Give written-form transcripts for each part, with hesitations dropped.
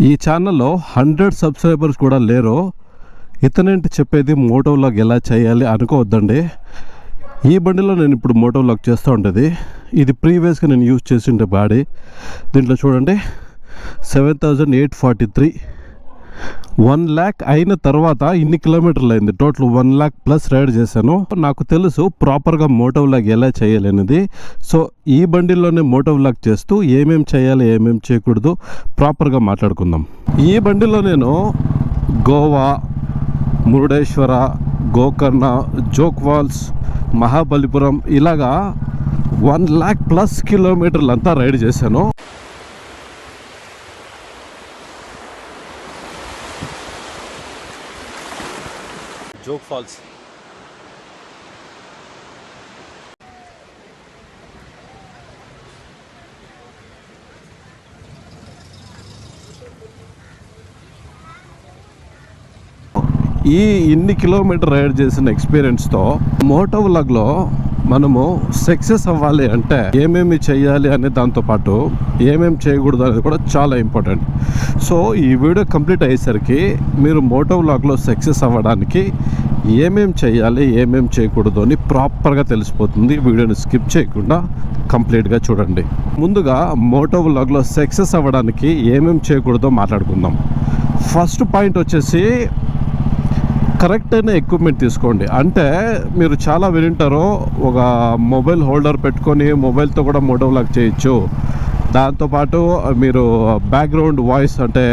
ఈ ఛానల్లో 100 సబ్స్క్రైబర్స్ కూడా లేరు. ఇతనేంటి చెప్పేది మోటో వ్లాగ్ ఎలా చేయాలి అనుకోవద్దండి. ఈ బండిలో నేను ఇప్పుడు మోటో వ్లాగ్ చేస్తూ ఉంటుంది. ఇది ప్రీవియస్గా నేను యూజ్ చేసిండే బాడీ. దీంట్లో చూడండి 7843 1 lakh అయిన తర్వాత ఇన్ని కిలోమీటర్లు అయింది. టోటల్ 1 lakh ప్లస్ రైడ్ చేశాను. నాకు తెలుసు ప్రాపర్గా మోటో వ్లాగ్ ఎలా చేయాలి అనేది. సో ఈ బండిలోనే మోటో వ్లాగ్ చేస్తూ ఏమేమి చేయాలి ఏమేమి చేయకూడదు ప్రాపర్గా మాట్లాడుకుందాం. ఈ బండిలో నేను గోవా, మురుడేశ్వర, గోకర్ణ, జోగ్ ఫాల్స్, మహాబలిపురం ఇలాగా 1 lakh ప్లస్ కిలోమీటర్లు అంతా రైడ్ చేశాను. జోగ్ ఫాల్స్ ఇన్ని కిలోమీటర్ రైడ్ చేసిన ఎక్స్పీరియన్స్తో మోటో వ్లాగ్లో మనము సక్సెస్ అవ్వాలి అంటే ఏమేమి చేయాలి అనే దాంతోపాటు ఏమేమి చేయకూడదు అనేది కూడా చాలా ఇంపార్టెంట్. సో ఈ వీడియో కంప్లీట్ అయ్యేసరికి మీరు మోటో వ్లాగ్లో సక్సెస్ అవ్వడానికి ఏమేమి చేయాలి ఏమేమి చేయకూడదు అని ప్రాపర్గా తెలిసిపోతుంది. వీడియోని స్కిప్ చేయకుండా కంప్లీట్గా చూడండి. ముందుగా మోటో వ్లాగ్లో సక్సెస్ అవ్వడానికి ఏమేమి చేయకూడదో మాట్లాడుకుందాం. ఫస్ట్ పాయింట్ వచ్చేసి కరెక్ట్ అయిన ఎక్విప్మెంట్ తీసుకోండి. అంటే మీరు చాలా వింటారు, ఒక మొబైల్ హోల్డర్ పెట్టుకొని మొబైల్తో కూడా మోటో వ్లాగ్ చేయొచ్చు, దాంతోపాటు మీరు బ్యాక్గ్రౌండ్ వాయిస్ అంటే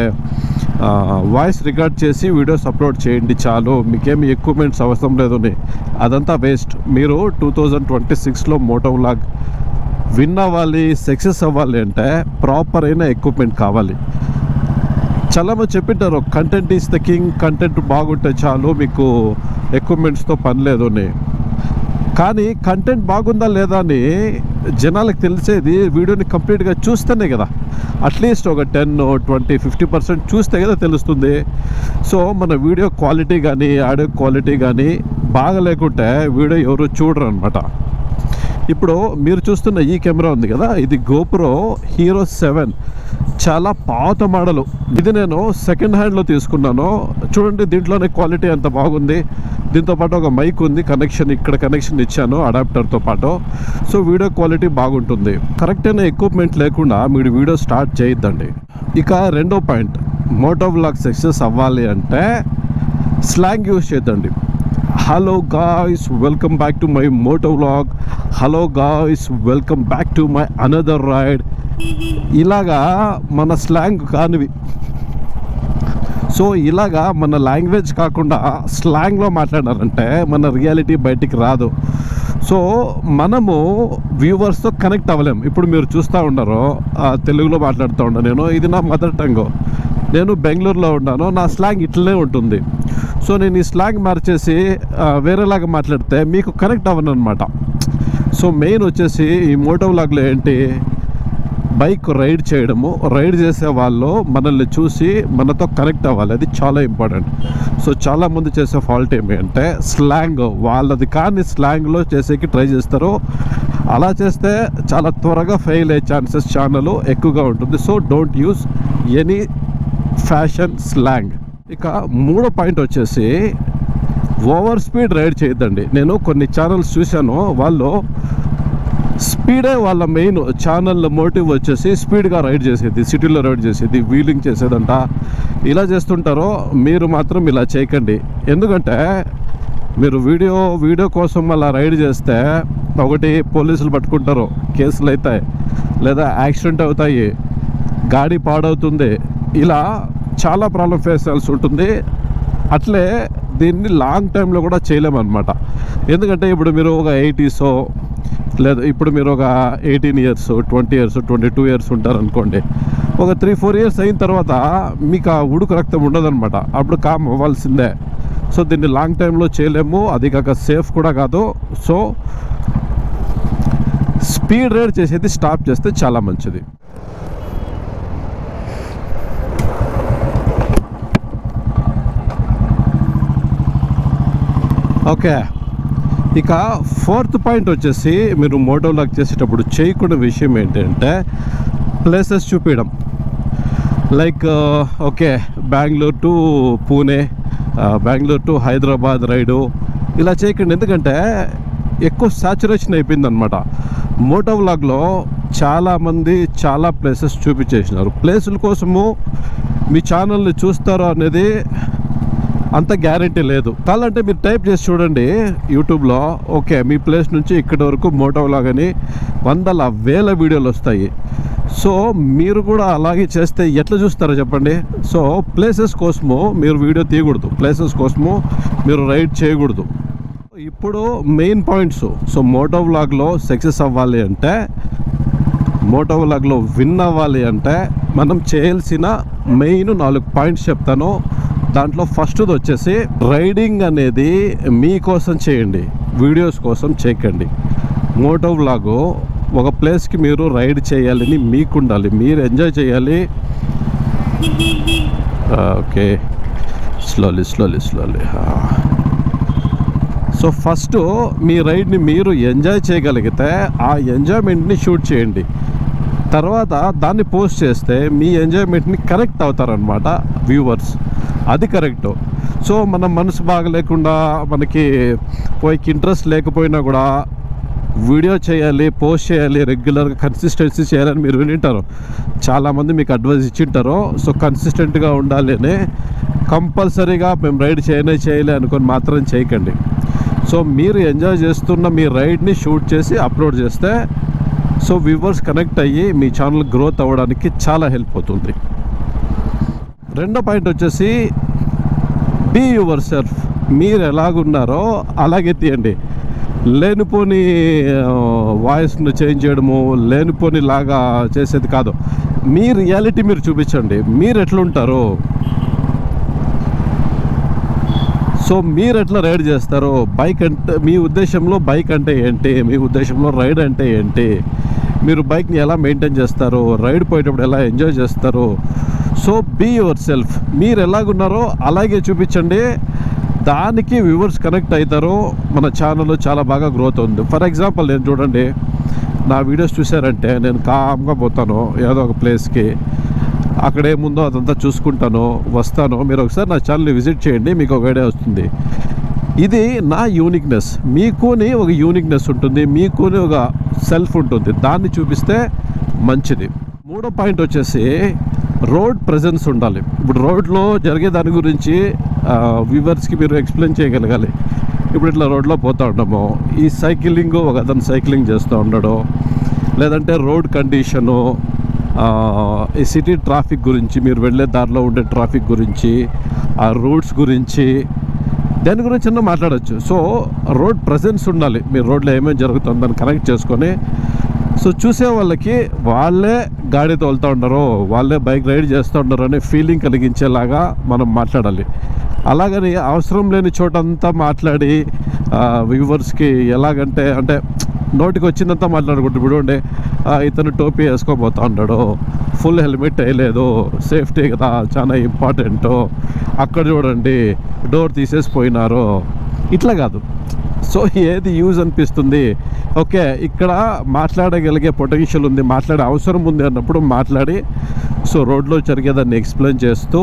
వాయిస్ రికార్డ్ చేసి వీడియోస్ అప్లోడ్ చేయండి చాలు, మీకేమి ఎక్విప్మెంట్స్ అవసరం లేదు అని. అదంతా వేస్ట్. మీరు 2026లో మోటో వ్లాగ్ విన్ అవ్వాలి, సక్సెస్ అవ్వాలి అంటే ప్రాపర్ అయిన ఎక్విప్మెంట్ కావాలి. చాలామంది చెప్పింటారు content is the king, content బాగుంటే చాలు మీకు ఎక్విప్మెంట్స్తో పని లేదు అని. కానీ కంటెంట్ బాగుందా లేదా అని జనాలకు తెలిసేది వీడియోని కంప్లీట్గా చూస్తేనే కదా. అట్లీస్ట్ ఒక 10, 20, 50% చూస్తే కదా తెలుస్తుంది. సో మన వీడియో క్వాలిటీ కానీ ఆడియో క్వాలిటీ కానీ బాగా లేకుంటే వీడియో ఎవరు చూడరు అనమాట. ఇప్పుడు మీరు చూస్తున్న ఈ కెమెరా ఉంది కదా, ఇది గోప్రో హీరో 7, చాలా పాత మోడలు. ఇది నేను సెకండ్ హ్యాండ్లో తీసుకున్నాను. చూడండి దీంట్లోనే క్వాలిటీ ఎంత బాగుంది. దీంతోపాటు ఒక మైక్ ఉంది, కనెక్షన్ ఇక్కడ కనెక్షన్ ఇచ్చాను అడాప్టర్తో పాటు. సో వీడియో క్వాలిటీ బాగుంటుంది. కరెక్ట్ అయిన ఎక్విప్మెంట్ లేకుండా మీరు వీడియో స్టార్ట్ చేయొద్దండి. ఇక రెండో పాయింట్, మోటో వ్లాగ్ సక్సెస్ అవ్వాలి అంటే స్లాంగ్ యూజ్ చేయొద్దండి. Hello guys, welcome back to my moto vlog. Hello guys, welcome back to my another ride. ఇలాగా మన స్లాంగ్ కానివి. సో ఇలాగా మన లాంగ్వేజ్ కాకుండా స్లాంగ్లో మాట్లాడారంటే మన రియాలిటీ బయటికి రాదు. సో మనము వ్యూవర్స్తో కనెక్ట్ అవ్వలేము. ఇప్పుడు మీరు చూస్తూ ఉన్నారు తెలుగులో మాట్లాడుతూ ఉన్నాను, ఇది నా మదర్ టంగ్. నేను బెంగళూరులో ఉన్నాను, నా స్లాంగ్ ఇట్లనే ఉంటుంది. సో నేను ఈ స్లాంగ్ మార్చేసి వేరేలాగా మాట్లాడితే మీకు కనెక్ట్ అవ్వను అనమాట. సో మెయిన్ వచ్చేసి ఈ మోటో వ్లాగ్లో ఏంటి, బైక్ రైడ్ చేయడము, రైడ్ చేసే వాళ్ళు మనల్ని చూసి మనతో కనెక్ట్ అవ్వాలి. అది చాలా ఇంపార్టెంట్. సో చాలామంది చేసే ఫాల్ట్ ఏమి అంటే స్లాంగ్, వాళ్ళది కానీ స్లాంగ్లో చేసేకి ట్రై చేస్తారు. అలా చేస్తే చాలా త్వరగా ఫెయిల్ అయ్యే ఛాన్సెస్ ఛానల్ ఎక్కువగా ఉంటుంది. So don't use any fashion slang. ఇక మూడో పాయింట్ వచ్చేసి ఓవర్ స్పీడ్ రైడ్ చేయొద్దండి. నేను కొన్ని ఛానల్స్ చూశాను, వాళ్ళు స్పీడే వాళ్ళ మెయిన్ ఛానల్ మోటివ్ వచ్చేసి స్పీడ్గా రైడ్ చేసేది, సిటీలో రైడ్ చేసేది, వీలింగ్ చేసేదంట. ఇలా చేస్తుంటారో మీరు మాత్రం ఇలా చేయకండి. ఎందుకంటే మీరు వీడియో కోసం అలా రైడ్ చేస్తే ఒకటి పోలీసులు పట్టుకుంటారు, కేసులు అవుతాయి, లేదా యాక్సిడెంట్ అవుతాయి, గాడి పాడవుతుంది, ఇలా చాలా ప్రాబ్లం ఫేస్ చేయాల్సి ఉంటుంది. అట్లే దీన్ని లాంగ్ టైంలో కూడా చేయలేమన్నమాట. ఎందుకంటే ఇప్పుడు మీరు ఒక 80s లేదా ఇప్పుడు మీరు ఒక 18 years, 20 years, 22 years ఉంటారనుకోండి. ఒక 3-4 years అయిన తర్వాత మీకు ఆ ఉడుకు రక్తం ఉండదన్నమాట. అప్పుడు కామ్ అవ్వాల్సిందే. సో దీన్ని లాంగ్ టైంలో చేయలేము, అది కాక సేఫ్ కూడా కాదు. సో స్పీడ్ రైడ్ చేసేది స్టాప్ చేస్తే చాలా మంచిది. ఓకే, ఇక ఫోర్త్ పాయింట్ వచ్చేసి మీరు మోటో వ్లాగ్ చేసేటప్పుడు చేయకూడని విషయం ఏంటంటే ప్లేసెస్ చూపించడం. Like okay Bengaluru to Pune, Bengaluru to Hyderabad ride ఇలా చేయకండి. ఎందుకంటే ఎక్కువ సాచురేషన్ అయిపోయింది అనమాట. మోటో వ్లాగ్లో చాలామంది చాలా ప్లేసెస్ చూపించేసినారు. ప్లేసుల కోసము మీ ఛానల్ని చూస్తారో అనేది అంత గ్యారంటీ లేదు. కావాలంటే మీరు టైప్ చేసి చూడండి యూట్యూబ్లో, ఓకే మీ ప్లేస్ నుంచి ఇక్కడి వరకు మోటో వ్లాగ్ అని వందల వేల వీడియోలు వస్తాయి. సో మీరు కూడా అలాగే చేస్తే ఎట్లా చూస్తారో చెప్పండి. సో ప్లేసెస్ కోసము మీరు వీడియో తీయకూడదు, ప్లేసెస్ కోసము మీరు రైడ్ చేయకూడదు. ఇప్పుడు మెయిన్ పాయింట్స్. సో మోటో వ్లాగ్లో సక్సెస్ అవ్వాలి అంటే, మోటో వ్లాగ్లో విన్ అవ్వాలి అంటే మనం చేయాల్సిన మెయిన్ 4 పాయింట్స్ చెప్తాను. దాంట్లో ఫస్ట్ది వచ్చేసి రైడింగ్ అనేది మీకోసం చేయండి, వీడియోస్ కోసం చేయకండి. మోటో వ్లాగు ఒక ప్లేస్కి మీరు రైడ్ చేయాలని మీకు ఉండాలి, మీరు ఎంజాయ్ చేయాలి. Okay slowly. సో ఫస్ట్ మీ రైడ్ని మీరు ఎంజాయ్ చేయగలిగితే ఆ ఎంజాయ్మెంట్ని షూట్ చేయండి. తర్వాత దాన్ని పోస్ట్ చేస్తే మీ ఎంజాయ్మెంట్ని కరెక్ట్ అవుతారనమాట వ్యూవర్స్. అది కరెక్ట్. సో మన మనసు బాగలేకుండా మనకి పోయికి ఇంట్రెస్ట్ లేకపోయినా కూడా వీడియో చేయాలి, పోస్ట్ చేయాలి, రెగ్యులర్గా కన్సిస్టెన్సీ చేయాలని మీరు వింటారు. చాలామంది మీకు అడ్వైస్ ఇచ్చింటారు. సో కన్సిస్టెంట్గా ఉండాలి అని. కంపల్సరీగా మేము రైడ్ చేయలే అనుకొని మాత్రం చేయకండి. సో మీరు ఎంజాయ్ చేస్తున్న మీ రైడ్ని షూట్ చేసి అప్లోడ్ చేస్తే సో వ్యూవర్స్ కనెక్ట్ అయ్యి మీ ఛానల్ గ్రోత్ అవ్వడానికి చాలా హెల్ప్ అవుతుంది. రెండో పాయింట్ వచ్చేసి బీ యువర్ సెల్ఫ్. మీరు ఎలాగున్నారో అలాగే తీయండి. లేనిపోని వాయిస్ను చేంజ్ చేయడము, లేనిపోని లాగా చేసేది కాదు. మీ రియాలిటీ మీరు చూపించండి, మీరు ఎట్లుంటారో. సో మీరు ఎట్లా రైడ్ చేస్తారో, బైక్ అంటే మీ ఉద్దేశంలో బైక్ అంటే ఏంటి, మీ ఉద్దేశంలో రైడ్ అంటే ఏంటి, మీరు బైక్ని ఎలా మెయింటైన్ చేస్తారు, రైడ్ పోయేటప్పుడు ఎలా ఎంజాయ్ చేస్తారు. So be yourself. మీరు ఎలాగున్నారో అలాగే చూపించండి. దానికి వ్యూవర్స్ కనెక్ట్ అవుతారు. మన ఛానల్ చాలా బాగా గ్రోత్ ఉంది. ఫర్ ఎగ్జాంపుల్ నేను చూడండి, నా వీడియోస్ చూసారంటే నేను కామ్గా పోతాను ఏదో ఒక ప్లేస్కి, అక్కడేముందో అదంతా చూసుకుంటాను, వస్తాను. మీరు ఒకసారి నా ఛానల్ని విజిట్ చేయండి, మీకు ఒక ఐడియా వస్తుంది. ఇది నా యూనిక్నెస్. మీకుని ఒక యూనిక్నెస్ ఉంటుంది, మీకుని ఒక సెల్ఫ్ ఉంటుంది. దాన్ని చూపిస్తే మంచిది. మూడో పాయింట్ వచ్చేసి రోడ్ ప్రెజెన్స్ ఉండాలి. ఇప్పుడు రోడ్లో జరిగే దాని గురించి వ్యూవర్స్కి మీరు ఎక్స్ప్లెయిన్ చేయగలగాలి. ఇప్పుడు ఇట్లా రోడ్లో పోతూ ఉంటాము, ఈ సైక్లింగ్ ఒక అతను సైక్లింగ్ చేస్తూ ఉండడు, లేదంటే రోడ్ కండిషను, ఈ సిటీ ట్రాఫిక్ గురించి, మీరు వెళ్ళే దారిలో ఉండే ట్రాఫిక్ గురించి, ఆ రూట్స్ గురించి, దాని గురించి అన్న మాట్లాడచ్చు. సో రోడ్ ప్రెజెన్స్ ఉండాలి. మీరు రోడ్లో ఏమేమి జరుగుతుందో దాన్ని కనెక్ట్ చేసుకొని, సో చూసే వాళ్ళకి వాళ్ళే గాడి తోలుతూ ఉండరు, వాళ్ళే బైక్ రైడ్ చేస్తూ ఉండరు అనే ఫీలింగ్ కలిగించేలాగా మనం మాట్లాడాలి. అలాగని అవసరం లేని చోటంతా మాట్లాడి వ్యూవర్స్కి ఎలాగంటే అంటే నోటికి వచ్చిందంతా మాట్లాడుకుంటూ, ఇప్పుడు ఉండే ఇతను టోపీ వేసుకోబోతూ ఉన్నాడు, ఫుల్ హెల్మెట్ వేయలేదు, సేఫ్టీ కదా చాలా ఇంపార్టెంట్, అక్కడ చూడండి డోర్ తీసేసిపోయినారు, ఇట్లా కాదు. సో ఏది యూజ్ అనిపిస్తుంది, ఓకే ఇక్కడ మాట్లాడగలిగే పొటెన్షియల్ ఉంది, మాట్లాడే అవసరం ఉంది అన్నప్పుడు మాట్లాడి, సో రోడ్లో జరిగేదాన్ని ఎక్స్ప్లెయిన్ చేస్తూ,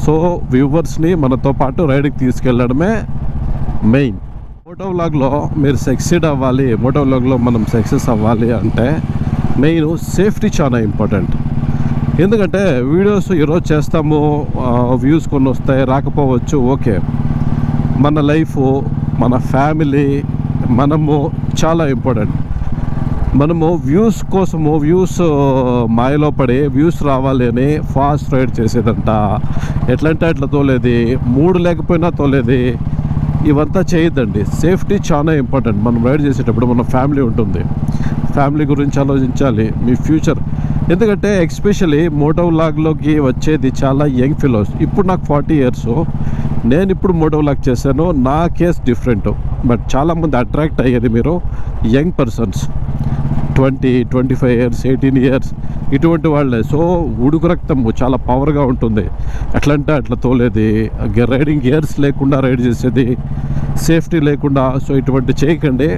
సో వ్యూవర్స్ని మనతో పాటు రైడ్కి తీసుకెళ్ళడమే మెయిన్. మోటో వ్లాగ్లో మీరు సక్సీడ్ అవ్వాలి, మోటో వ్లాగ్లో మనం సక్సెస్ అవ్వాలి అంటే మెయిన్ సేఫ్టీ చాలా ఇంపార్టెంట్. ఎందుకంటే వీడియోస్ ఈరోజు చేస్తాము, వ్యూస్ కొన్ని వస్తాయి, రాకపోవచ్చు, ఓకే. మన లైఫ్, మన ఫ్యామిలీ, మనము చాలా ఇంపార్టెంట్. మనము వ్యూస్ కోసము, వ్యూస్ మాయలో పడి వ్యూస్ రావాలి అని ఫాస్ట్ రైడ్ చేసేదంట, ఎట్లంటే అట్లా తోలేది, మూడు లేకపోయినా తోలేది, ఇవంతా చేయొద్దండి. సేఫ్టీ చాలా ఇంపార్టెంట్. మనం రైడ్ చేసేటప్పుడు మన ఫ్యామిలీ ఉంటుంది, ఫ్యామిలీ గురించి ఆలోచించాలి, మీ ఫ్యూచర్. ఎందుకంటే ఎస్పెషలీ మోటో వ్లాగ్లోకి వచ్చేది చాలా యంగ్ ఫెలోస్. ఇప్పుడు నాకు 40 years, నేను ఇప్పుడు మోటో వ్లాగ్ చేశాను, నా కేస్ డిఫరెంట్. బట్ చాలామంది అట్రాక్ట్ అయ్యేది మీరు యంగ్ పర్సన్స్, 20, 25 years, 18 years ఇటువంటి వాళ్ళే. సో ఉడుకు రక్తం చాలా పవర్గా ఉంటుంది. ఎట్లంటే అట్లా తోలేది, రైడింగ్ గేర్స్ లేకుండా రైడ్ చేసేది, సేఫ్టీ లేకుండా. సో ఇటువంటి చేయకండి.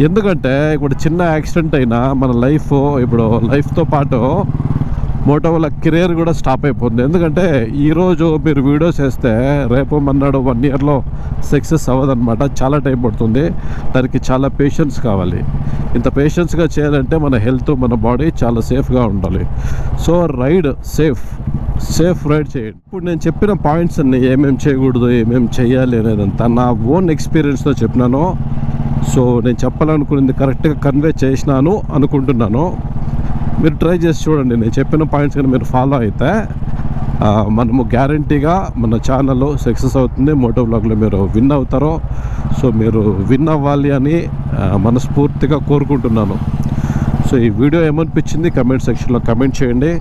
ఎందుకంటే ఇప్పుడు చిన్న యాక్సిడెంట్ అయినా మన లైఫ్, ఇప్పుడు లైఫ్తో పాటు మోటో వాళ్ళ కెరీర్ కూడా స్టాప్ అయిపోతుంది. ఎందుకంటే ఈరోజు మీరు వీడియోస్ వేస్తే రేపు మన్నాడు 1 ఇయర్లో సక్సెస్ అవ్వదన్నమాట. చాలా టైం పడుతుంది. దానికి చాలా పేషెన్స్ కావాలి. ఇంత పేషెన్స్గా చేయాలంటే మన హెల్త్, మన బాడీ చాలా సేఫ్గా ఉండాలి. సో రైడ్ సేఫ్ రైడ్ చేయండి. ఇప్పుడు నేను చెప్పిన పాయింట్స్ అన్ని ఏమేమి చేయకూడదు, ఏమేమి చేయాలి అనేదంతా నా ఓన్ ఎక్స్పీరియన్స్తో చెప్పినాను. సో నేను చెప్పాలనుకున్నది కరెక్ట్గా కన్వే చేసినాను అనుకుంటున్నాను. మీరు ట్రై చేసి చూడండి. నేను చెప్పిన పాయింట్స్ కానీ మీరు ఫాలో అయితే మనము గ్యారంటీగా మన ఛానల్ సక్సెస్ అవుతుంది. మోటో వ్లాగ్లో మీరు విన్ అవుతారో, సో మీరు విన్ అవ్వాలి అని మనస్ఫూర్తిగా కోరుకుంటున్నాను. సో ఈ వీడియో ఏమనిపించింది కమెంట్ సెక్షన్లో కమెంట్ చేయండి.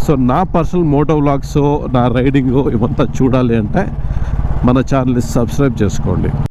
సో నా పర్సనల్ మోటో వ్లాగ్స్, నా రైడింగ్ ఇవంతా చూడాలి అంటే మన ఛానల్ని సబ్స్క్రైబ్ చేసుకోండి.